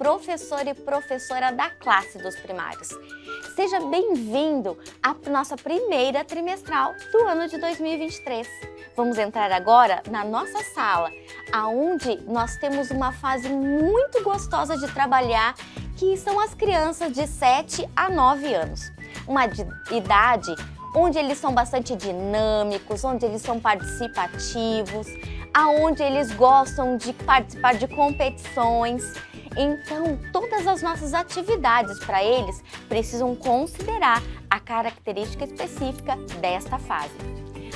professor e professora da classe dos primários. Seja bem-vindo à nossa primeira trimestral do ano de 2023. Vamos entrar agora na nossa sala, onde nós temos uma fase muito gostosa de trabalhar, que são as crianças de 7 a 9 anos. Uma idade onde eles são bastante dinâmicos, onde eles são participativos, aonde eles gostam de participar de competições. Então, todas as nossas atividades para eles precisam considerar a característica específica desta fase.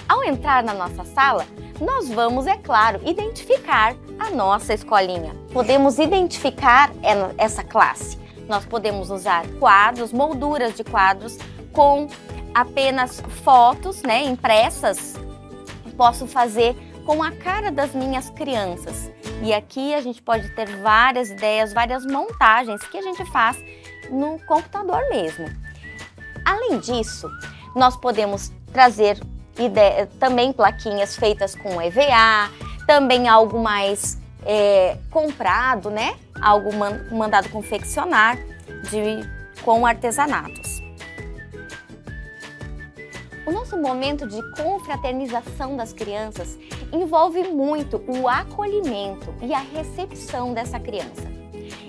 Ao entrar na nossa sala, nós vamos, é claro, identificar a nossa escolinha. Podemos identificar essa classe. Nós podemos usar quadros, molduras de quadros com apenas fotos, impressas. Posso fazer com a cara das minhas crianças. E aqui a gente pode ter várias ideias, várias montagens que a gente faz no computador mesmo. Além disso, nós podemos trazer também plaquinhas feitas com EVA, também algo mais comprado, algo mandado confeccionar com artesanatos. O nosso momento de confraternização das crianças envolve muito o acolhimento e a recepção dessa criança.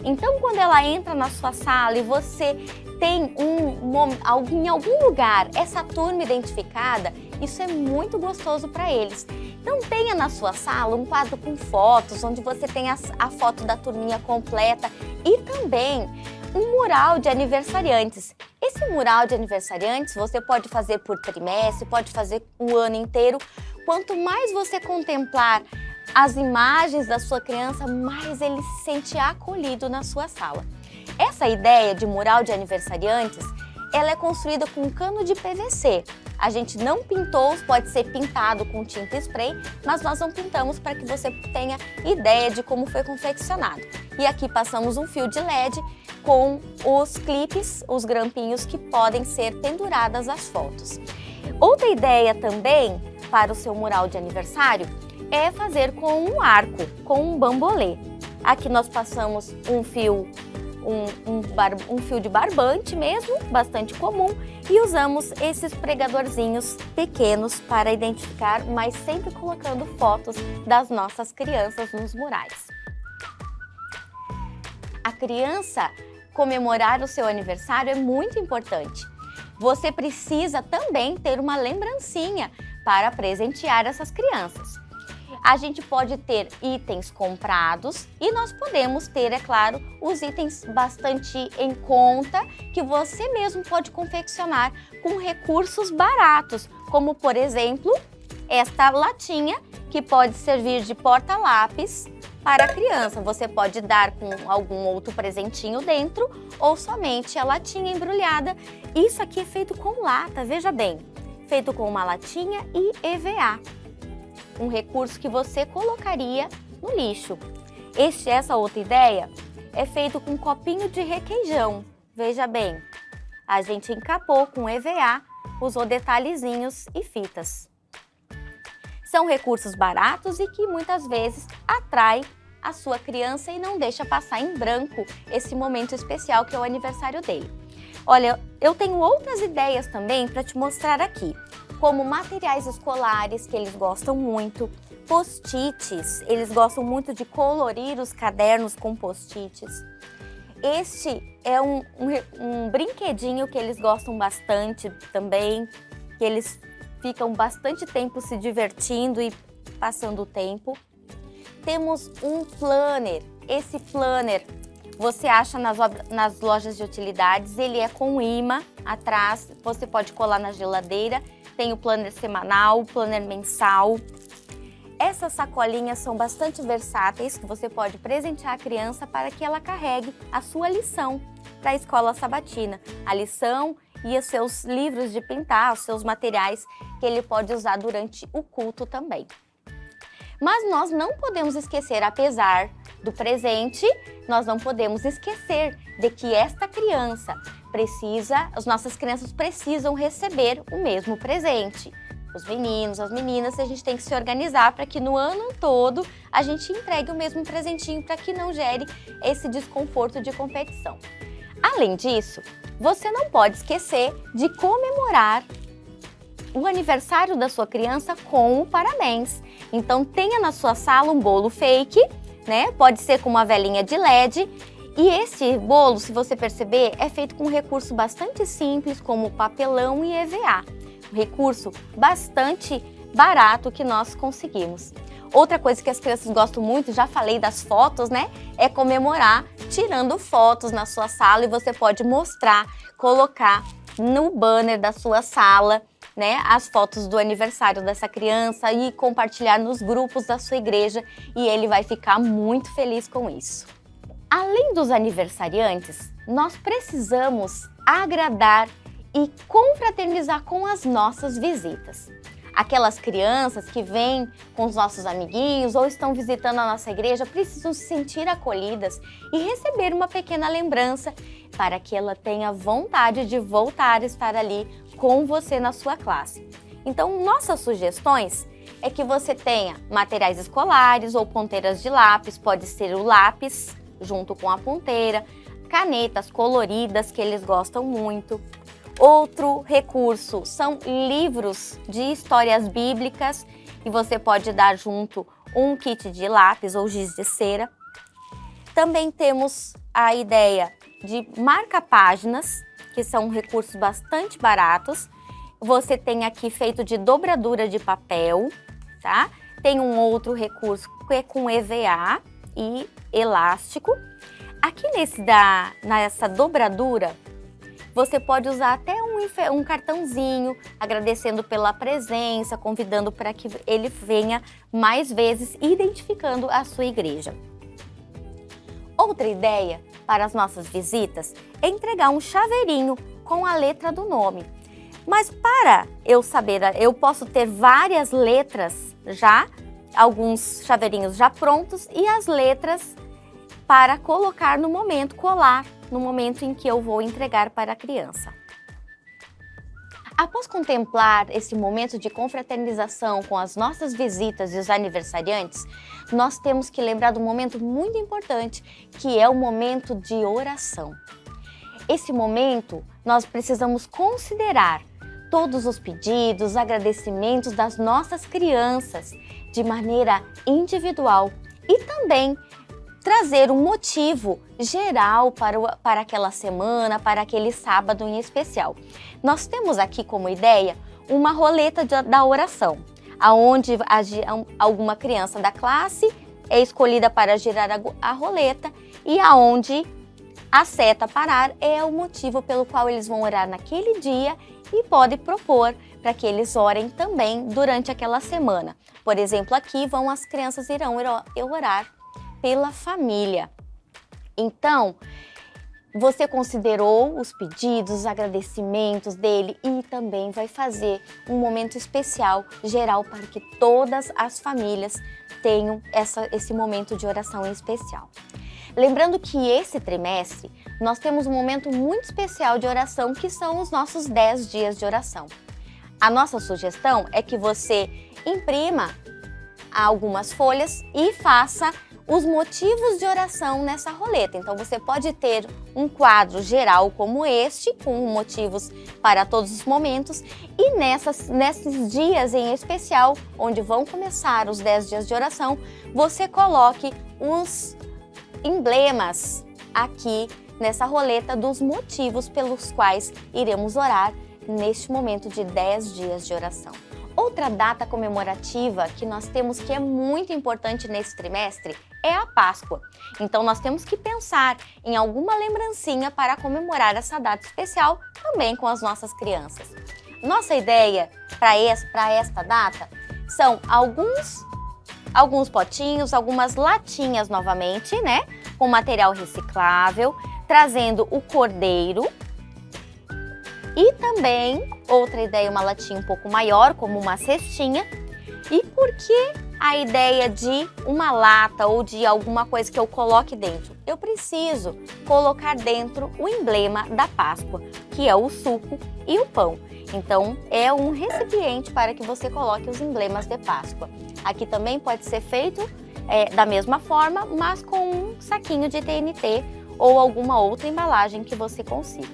Então, quando ela entra na sua sala e você tem em algum lugar essa turma identificada, isso é muito gostoso para eles. Então, tenha na sua sala um quadro com fotos, onde você tem a foto da turminha completa e também um mural de aniversariantes. Esse mural de aniversariantes você pode fazer por trimestre, pode fazer o ano inteiro. Quanto mais você contemplar as imagens da sua criança, mais ele se sente acolhido na sua sala. Essa ideia de mural de aniversariantes, ela é construída com cano de PVC. A gente não pintou, pode ser pintado com tinta spray, mas nós não pintamos para que você tenha ideia de como foi confeccionado. E aqui passamos um fio de LED com os clipes, os grampinhos que podem ser penduradas as fotos. Outra ideia também para o seu mural de aniversário é fazer com um arco, com um bambolê. Aqui nós passamos um fio de barbante mesmo, bastante comum, e usamos esses pregadorzinhos pequenos para identificar, mas sempre colocando fotos das nossas crianças nos murais. A criança comemorar o seu aniversário é muito importante. Você precisa também ter uma lembrancinha para presentear essas crianças. A gente pode ter itens comprados e nós podemos ter, é claro, os itens bastante em conta que você mesmo pode confeccionar com recursos baratos, como por exemplo, esta latinha que pode servir de porta-lápis para a criança. Você pode dar com algum outro presentinho dentro ou somente a latinha embrulhada. Isso aqui é feito com lata, veja bem, feito com uma latinha e EVA. Um recurso que você colocaria no lixo. Essa outra ideia é feito com um copinho de requeijão. Veja bem, a gente encapou com EVA, usou detalhezinhos e fitas. São recursos baratos e que muitas vezes atraem a sua criança e não deixa passar em branco esse momento especial que é o aniversário dele. Olha, eu tenho outras ideias também para te mostrar aqui, como materiais escolares que eles gostam muito, post-its, eles gostam muito de colorir os cadernos com post-its. Este é um brinquedinho que eles gostam bastante também, que eles ficam bastante tempo se divertindo e passando o tempo. Temos um planner. Esse planner você acha nas lojas de utilidades, ele é com imã atrás, você pode colar na geladeira. Tem o planner semanal, o planner mensal. Essas sacolinhas são bastante versáteis, que você pode presentear a criança para que ela carregue a sua lição para a escola sabatina. A lição e os seus livros de pintar, os seus materiais que ele pode usar durante o culto também. Mas nós não podemos esquecer, apesar do presente, nós não podemos esquecer de que esta criança as nossas crianças precisam receber o mesmo presente. os meninos, as meninas, a gente tem que se organizar para que no ano todo a gente entregue o mesmo presentinho para que não gere esse desconforto de competição. Além disso, você não pode esquecer de comemorar o aniversário da sua criança com o parabéns. Então tenha na sua sala um bolo fake, né? Pode ser com uma velinha de LED. E esse bolo, se você perceber, é feito com um recurso bastante simples, como papelão e EVA. Um recurso bastante barato que nós conseguimos. Outra coisa que as crianças gostam muito, já falei das fotos, né? É comemorar tirando fotos na sua sala e você pode mostrar, colocar no banner da sua sala, né, as fotos do aniversário dessa criança e compartilhar nos grupos da sua igreja e ele vai ficar muito feliz com isso. Além dos aniversariantes, nós precisamos agradar e confraternizar com as nossas visitas. Aquelas crianças que vêm com os nossos amiguinhos ou estão visitando a nossa igreja precisam se sentir acolhidas e receber uma pequena lembrança para que ela tenha vontade de voltar a estar ali com você na sua classe. Então, nossas sugestões é que você tenha materiais escolares ou ponteiras de lápis, pode ser o lápis junto com a ponteira, canetas coloridas que eles gostam muito. Outro recurso são livros de histórias bíblicas e você pode dar junto um kit de lápis ou giz de cera. Também temos a ideia de marca-páginas, que são recursos bastante baratos. Você tem aqui feito de dobradura de papel, tá? Tem um outro recurso que é com EVA e elástico. Aqui nessa dobradura, você pode usar até um cartãozinho, agradecendo pela presença, convidando para que ele venha mais vezes, identificando a sua igreja. Outra ideia para as nossas visitas é entregar um chaveirinho com a letra do nome. Mas para eu saber, eu posso ter várias letras já, alguns chaveirinhos já prontos e as letras para colocar no momento, colar no momento em que eu vou entregar para a criança. Após contemplar esse momento de confraternização com as nossas visitas e os aniversariantes, nós temos que lembrar de um momento muito importante, que é o momento de oração. Esse momento, nós precisamos considerar todos os pedidos, agradecimentos das nossas crianças de maneira individual e também trazer um motivo geral para aquela semana, para aquele sábado em especial. Nós temos aqui como ideia uma roleta da oração, onde alguma criança da classe é escolhida para girar a roleta e aonde a seta parar é o motivo pelo qual eles vão orar naquele dia e pode propor para que eles orem também durante aquela semana. Por exemplo, aqui as crianças irão orar pela família. Então, você considerou os pedidos, os agradecimentos dele e também vai fazer um momento especial, geral, para que todas as famílias tenham esse momento de oração em especial. Lembrando que esse trimestre nós temos um momento muito especial de oração, que são os nossos 10 dias de oração. A nossa sugestão é que você imprima algumas folhas e faça os motivos de oração nessa roleta. Então você pode ter um quadro geral como este, com motivos para todos os momentos, e nesses dias em especial, onde vão começar os 10 dias de oração, você coloque os emblemas aqui nessa roleta dos motivos pelos quais iremos orar neste momento de 10 dias de oração. Outra data comemorativa que nós temos que é muito importante nesse trimestre é a Páscoa. Então nós temos que pensar em alguma lembrancinha para comemorar essa data especial também com as nossas crianças. Nossa ideia para esta data são alguns potinhos, algumas latinhas novamente, né? Com material reciclável, trazendo o cordeiro. E também, outra ideia, uma latinha um pouco maior, como uma cestinha. E por que a ideia de uma lata ou de alguma coisa que eu coloque dentro? Eu preciso colocar dentro o emblema da Páscoa, que é o suco e o pão. Então, é um recipiente para que você coloque os emblemas de Páscoa. Aqui também pode ser feito da mesma forma, mas com um saquinho de TNT ou alguma outra embalagem que você consiga.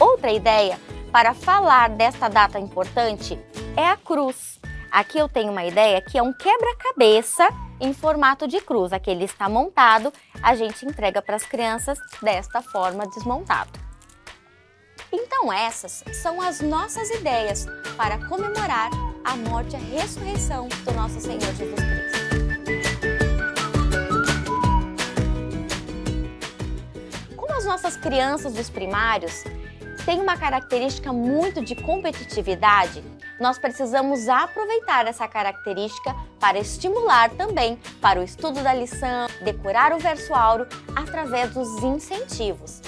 Outra ideia para falar desta data importante é a cruz. Aqui eu tenho uma ideia que é um quebra-cabeça em formato de cruz. Aqui ele está montado, a gente entrega para as crianças desta forma desmontado. Então essas são as nossas ideias para comemorar a morte e a ressurreição do nosso Senhor Jesus Cristo. Como as nossas crianças dos primários têm uma característica muito de competitividade, nós precisamos aproveitar essa característica para estimular também para o estudo da lição, decorar o verso áureo através dos incentivos.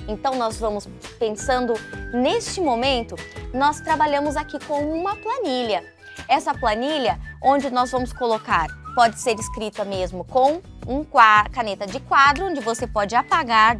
Então nós vamos pensando neste momento, nós trabalhamos aqui com uma planilha. Essa planilha, onde nós vamos colocar, pode ser escrita mesmo com caneta de quadro, onde você pode apagar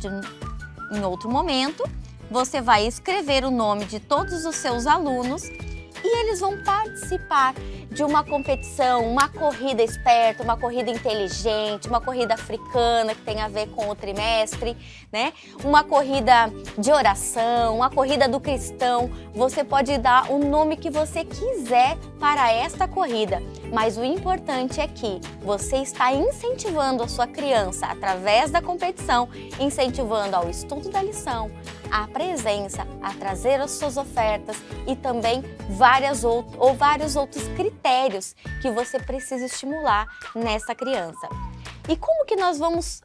em outro momento. Você vai escrever o nome de todos os seus alunos e eles vão participar de uma competição, uma corrida esperta, uma corrida inteligente, uma corrida africana que tem a ver com o trimestre, né? Uma corrida de oração, uma corrida do cristão. Você pode dar o nome que você quiser para esta corrida, mas o importante é que você está incentivando a sua criança através da competição, incentivando ao estudo da lição, à presença, a trazer as suas ofertas e também vários outros critérios que você precisa estimular nessa criança. E como que nós vamos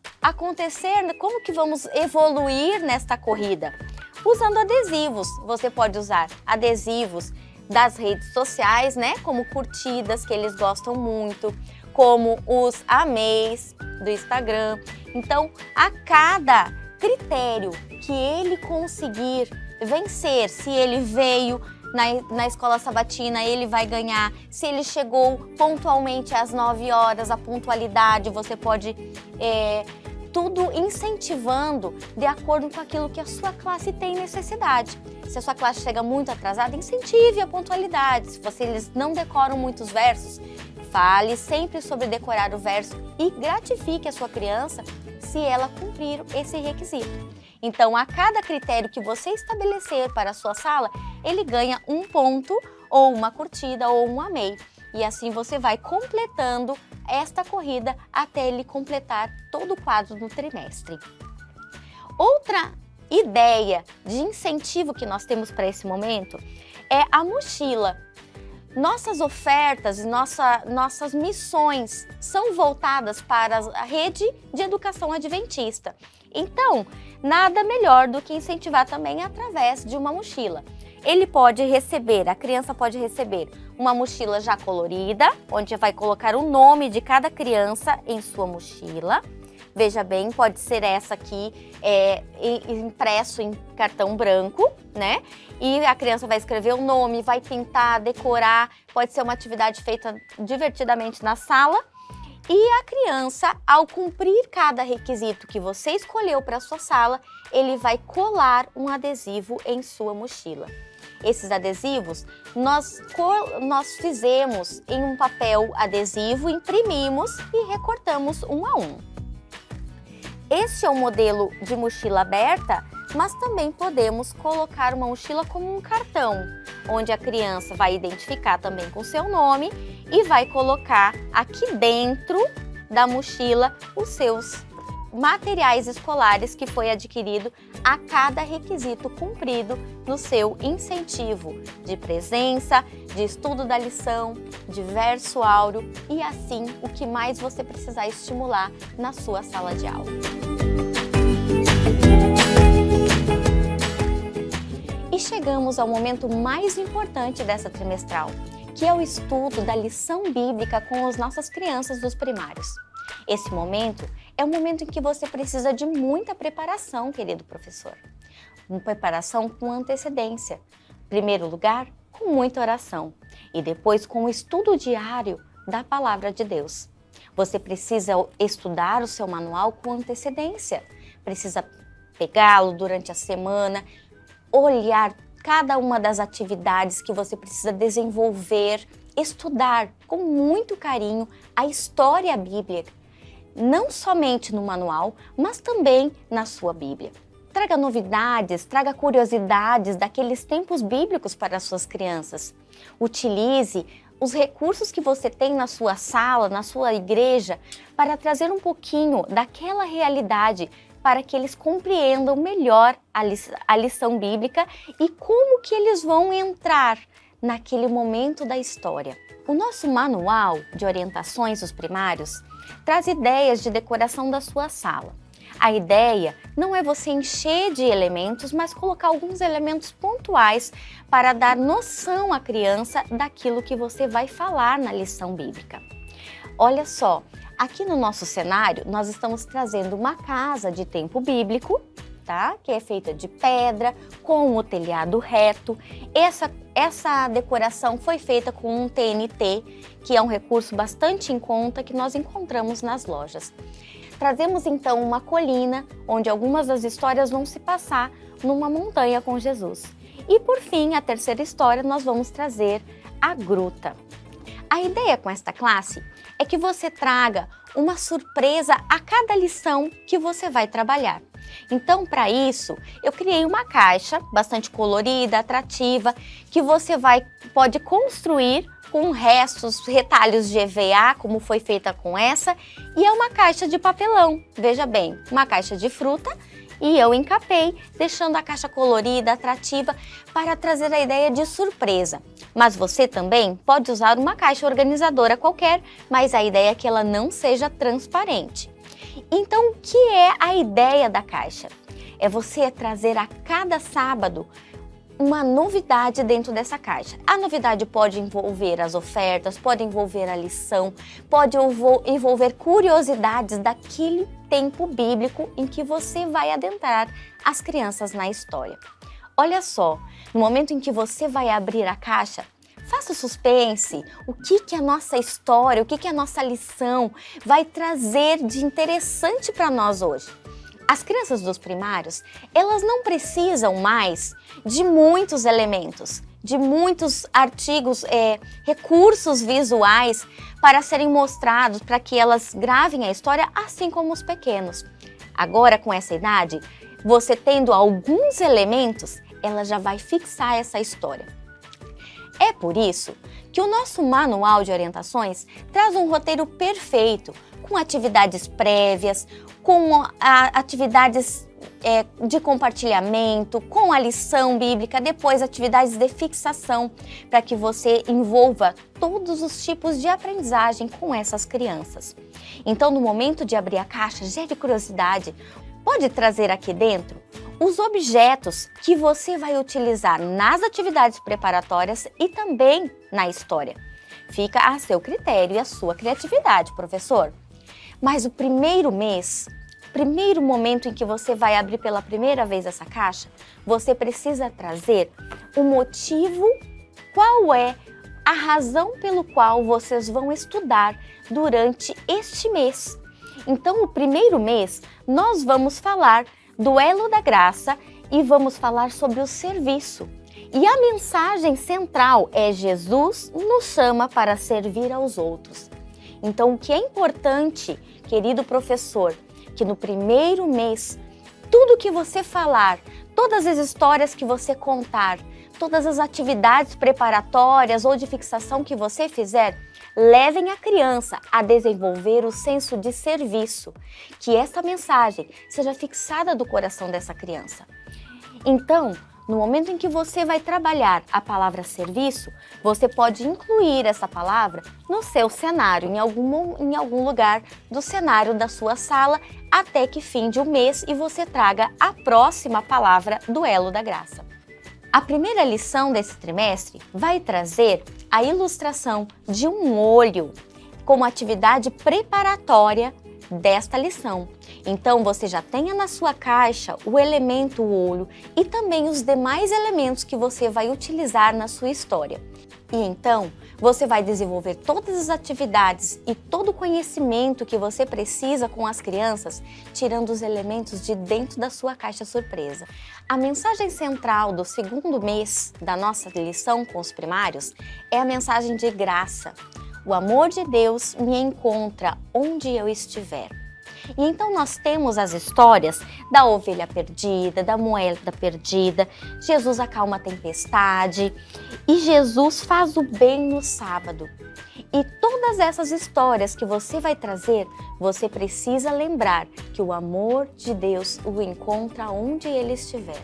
como que vamos evoluir nesta corrida? Usando adesivos. Você pode usar adesivos das redes sociais, né? Como curtidas, que eles gostam muito, como os ameis do Instagram. Então, a cada critério que ele conseguir vencer, se ele veio na escola sabatina, ele vai ganhar. Se ele chegou pontualmente às 9 horas, a pontualidade, você pode tudo incentivando de acordo com aquilo que a sua classe tem necessidade. Se a sua classe chega muito atrasada, incentive a pontualidade. Se eles não decoram muitos versos, fale sempre sobre decorar o verso e gratifique a sua criança se ela cumprir esse requisito. Então, a cada critério que você estabelecer para a sua sala, ele ganha um ponto, ou uma curtida, ou um amei. E assim você vai completando esta corrida até ele completar todo o quadro no trimestre. Outra ideia de incentivo que nós temos para esse momento é a mochila. Nossas ofertas e nossas missões são voltadas para a rede de educação adventista. Então, nada melhor do que incentivar também através de uma mochila. A criança pode receber uma mochila já colorida, onde vai colocar o nome de cada criança em sua mochila. Veja bem, pode ser essa aqui impresso em cartão branco, né? E a criança vai escrever o nome, vai pintar, decorar. Pode ser uma atividade feita divertidamente na sala. E a criança, ao cumprir cada requisito que você escolheu para a sua sala, ele vai colar um adesivo em sua mochila. Esses adesivos nós fizemos em um papel adesivo, imprimimos e recortamos um a um. Este é o modelo de mochila aberta, mas também podemos colocar uma mochila como um cartão, onde a criança vai identificar também com seu nome e vai colocar aqui dentro da mochila os seus materiais escolares que foi adquirido a cada requisito cumprido no seu incentivo de presença, de estudo da lição, de verso áureo e assim o que mais você precisar estimular na sua sala de aula. E chegamos ao momento mais importante dessa trimestral, que é o estudo da lição bíblica com as nossas crianças dos primários. Esse momento é um momento em que você precisa de muita preparação, querido professor. Uma preparação com antecedência. Em primeiro lugar, com muita oração e depois com o estudo diário da Palavra de Deus. Você precisa estudar o seu manual com antecedência. Precisa pegá-lo durante a semana, olhar cada uma das atividades que você precisa desenvolver, estudar com muito carinho a história bíblica, não somente no manual, mas também na sua Bíblia. Traga novidades, traga curiosidades daqueles tempos bíblicos para as suas crianças. Utilize os recursos que você tem na sua sala, na sua igreja, para trazer um pouquinho daquela realidade para que eles compreendam melhor a lição bíblica e como que eles vão entrar naquele momento da história. O nosso manual de orientações dos primários traz ideias de decoração da sua sala. A ideia não é você encher de elementos, mas colocar alguns elementos pontuais para dar noção à criança daquilo que você vai falar na lição bíblica. Olha só, aqui no nosso cenário nós estamos trazendo uma casa de tempo bíblico, tá? Que é feita de pedra, com o telhado reto. Essa decoração foi feita com um TNT, que é um recurso bastante em conta que nós encontramos nas lojas. Trazemos então uma colina, onde algumas das histórias vão se passar numa montanha com Jesus. E por fim, a terceira história, nós vamos trazer a gruta. A ideia com esta classe é que você traga uma surpresa a cada lição que você vai trabalhar. Então, para isso, eu criei uma caixa bastante colorida, atrativa, que você pode construir com restos, retalhos de EVA, como foi feita com essa, e é uma caixa de papelão. Veja bem, uma caixa de fruta, e eu encapei, deixando a caixa colorida, atrativa, para trazer a ideia de surpresa. Mas você também pode usar uma caixa organizadora qualquer, mas a ideia é que ela não seja transparente. Então, o que é a ideia da caixa? É você trazer a cada sábado uma novidade dentro dessa caixa. A novidade pode envolver as ofertas, pode envolver a lição, pode envolver curiosidades daquele tempo bíblico em que você vai adentrar as crianças na história. Olha só, no momento em que você vai abrir a caixa, faça o suspense, o que a nossa história, o que a nossa lição vai trazer de interessante para nós hoje. As crianças dos primários, elas não precisam mais de muitos elementos, de muitos artigos, recursos visuais para serem mostrados, para que elas gravem a história, assim como os pequenos. Agora, com essa idade, você tendo alguns elementos, ela já vai fixar essa história. É por isso que o nosso manual de orientações traz um roteiro perfeito, com atividades prévias, com atividades de compartilhamento, com a lição bíblica, depois atividades de fixação, para que você envolva todos os tipos de aprendizagem com essas crianças. Então, no momento de abrir a caixa, gere curiosidade, pode trazer aqui dentro os objetos que você vai utilizar nas atividades preparatórias e também na história. Fica a seu critério e a sua criatividade, professor. Mas o primeiro mês, primeiro momento em que você vai abrir pela primeira vez essa caixa, você precisa trazer o motivo, qual é a razão pelo qual vocês vão estudar durante este mês. Então, o primeiro mês, nós vamos falar do elo da graça e vamos falar sobre o serviço. E a mensagem central é: Jesus nos chama para servir aos outros. Então, o que é importante, querido professor, que no primeiro mês, tudo que você falar, todas as histórias que você contar, todas as atividades preparatórias ou de fixação que você fizer, levem a criança a desenvolver o senso de serviço, que essa mensagem seja fixada do coração dessa criança. Então, no momento em que você vai trabalhar a palavra serviço, você pode incluir essa palavra no seu cenário, em algum lugar do cenário da sua sala, até que finde o mês e você traga a próxima palavra do elo da graça. A primeira lição desse trimestre vai trazer a ilustração de um olho como atividade preparatória desta lição. Então, você já tenha na sua caixa o elemento olho e também os demais elementos que você vai utilizar na sua história. E então, Você vai desenvolver todas as atividades e todo o conhecimento que você precisa com as crianças, tirando os elementos de dentro da sua caixa surpresa. A mensagem central do segundo mês da nossa lição com os primários é a mensagem de graça. O amor de Deus me encontra onde eu estiver. E então nós temos as histórias da ovelha perdida, da moeda perdida, Jesus acalma a tempestade e Jesus faz o bem no sábado. E todas essas histórias que você vai trazer, você precisa lembrar que o amor de Deus o encontra onde ele estiver.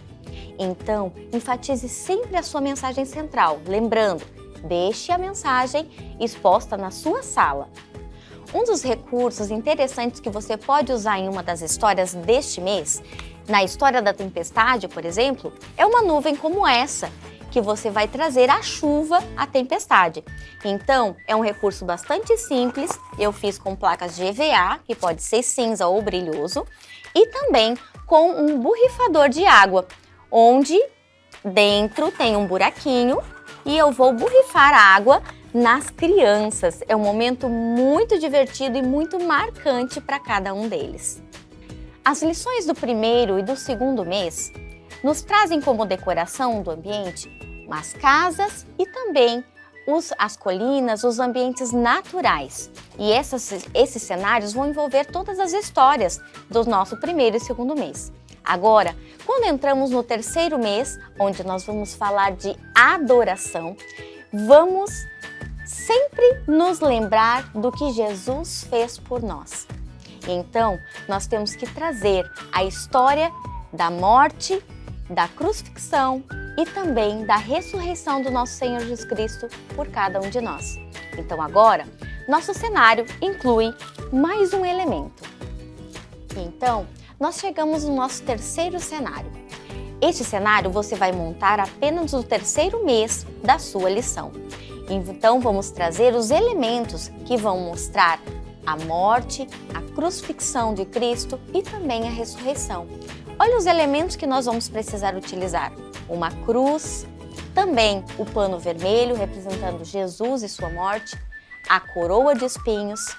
Então, enfatize sempre a sua mensagem central, lembrando, deixe a mensagem exposta na sua sala. Um dos recursos interessantes que você pode usar em uma das histórias deste mês, na história da tempestade, por exemplo, é uma nuvem como essa, que você vai trazer a chuva, a tempestade. Então, é um recurso bastante simples, eu fiz com placas de EVA, que pode ser cinza ou brilhoso, e também com um borrifador de água, onde dentro tem um buraquinho e eu vou borrifar a água nas crianças. É um momento muito divertido e muito marcante para cada um deles. As lições do primeiro e do segundo mês nos trazem como decoração do ambiente as casas e também as colinas, os ambientes naturais. E esses cenários vão envolver todas as histórias do nosso primeiro e segundo mês. Agora, quando entramos no terceiro mês, onde nós vamos falar de adoração, vamos sempre nos lembrar do que Jesus fez por nós. Então, nós temos que trazer a história da morte, da crucifixão e também da ressurreição do nosso Senhor Jesus Cristo por cada um de nós. Então agora, nosso cenário inclui mais um elemento. Então, nós chegamos no nosso terceiro cenário. Este cenário você vai montar apenas no terceiro mês da sua lição. Então vamos trazer os elementos que vão mostrar a morte, a crucifixão de Cristo e também a ressurreição. Olha os elementos que nós vamos precisar utilizar. Uma cruz, também o pano vermelho representando Jesus e sua morte, a coroa de espinhos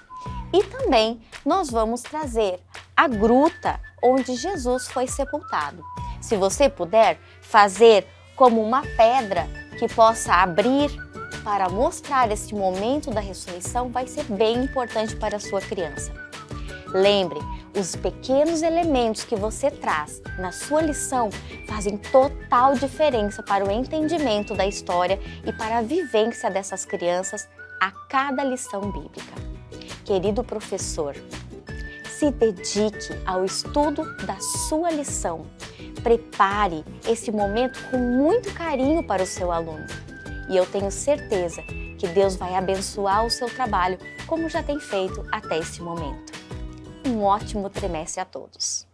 e também nós vamos trazer a gruta onde Jesus foi sepultado. Se você puder fazer como uma pedra que possa abrir para mostrar esse momento da ressurreição, vai ser bem importante para a sua criança. Lembre, os pequenos elementos que você traz na sua lição fazem total diferença para o entendimento da história e para a vivência dessas crianças a cada lição bíblica. Querido professor, se dedique ao estudo da sua lição. Prepare esse momento com muito carinho para o seu aluno. E eu tenho certeza que Deus vai abençoar o seu trabalho, como já tem feito até esse momento. Um ótimo trimestre a todos!